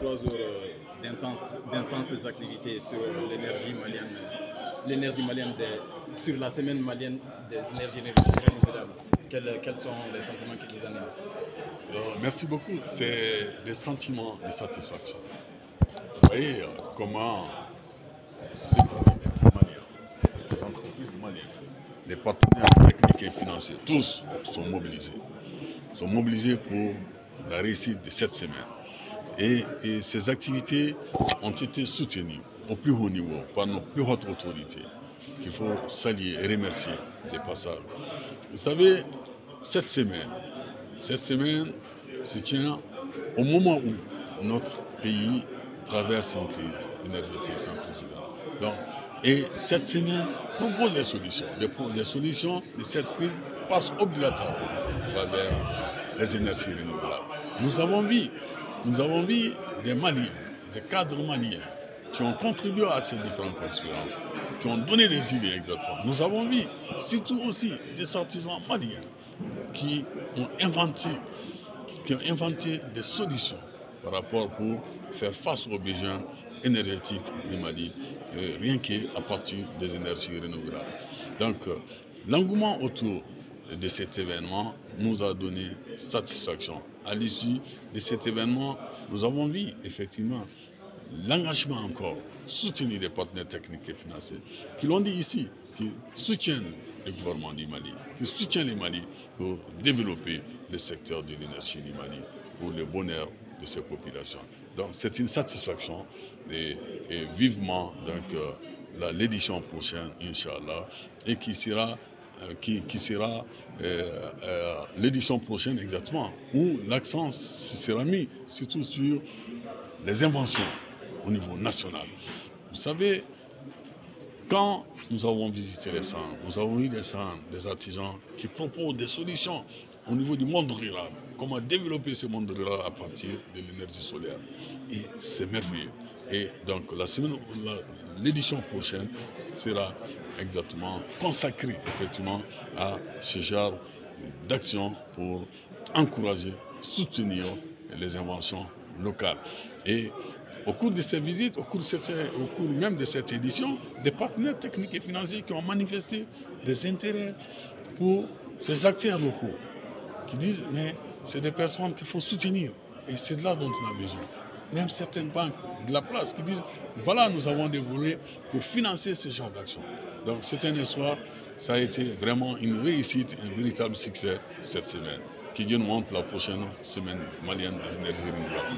3 heures d'intenses activités sur l'énergie malienne, sur la semaine malienne des énergies renouvelables. Quels sont les sentiments qui vous animent? Merci beaucoup. C'est des sentiments de satisfaction. Vous voyez comment les entreprises maliennes, les partenaires techniques et financiers, tous sont mobilisés pour la réussite de cette semaine. Et ces activités ont été soutenues au plus haut niveau par nos plus hautes autorités, qu'il faut saluer et remercier des passages. Vous savez, cette semaine se tient au moment où notre pays traverse une crise énergétique sans précédent. Donc, et cette semaine propose des solutions. Les solutions de cette crise passent obligatoirement à travers les énergies renouvelables. Nous avons vu des Maliens, des cadres maliens qui ont contribué à ces différentes expériences, qui ont donné des idées exactement. Nous avons vu surtout aussi des artisans maliens qui ont inventé des solutions par rapport pour faire face aux besoins énergétiques du Mali, rien qu'à partir des énergies renouvelables. Donc, l'engouement autour de cet événement nous a donné satisfaction. À l'issue de cet événement, nous avons vu effectivement l'engagement encore soutenu des partenaires techniques et financiers qui l'ont dit ici, qui soutiennent le gouvernement du Mali, qui soutiennent le Mali pour développer le secteur de l'énergie du Mali, pour le bonheur de ses populations. Donc c'est une satisfaction et vivement l'édition prochaine, Inch'Allah, et qui sera l'édition prochaine exactement, où l'accent sera mis surtout sur les inventions au niveau national. Vous savez, quand nous avons visité les centres, nous avons eu des artisans qui proposent des solutions au niveau du monde rural, comment développer ce monde rural à partir de l'énergie solaire. Et c'est merveilleux. Et donc l'édition prochaine sera exactement consacrée effectivement à ce genre d'action pour encourager, soutenir les inventions locales. Et au cours de ces visites, au cours même de cette édition, des partenaires techniques et financiers qui ont manifesté des intérêts pour ces acteurs locaux, qui disent mais c'est des personnes qu'il faut soutenir et c'est de là dont on a besoin. Même certaines banques de la place qui disent voilà, nous avons des volets pour financer ce genre d'action. Donc c'est un espoir, ça a été vraiment une réussite, un véritable succès cette semaine. Que Dieu nous montre la prochaine semaine malienne des énergies renouvelables.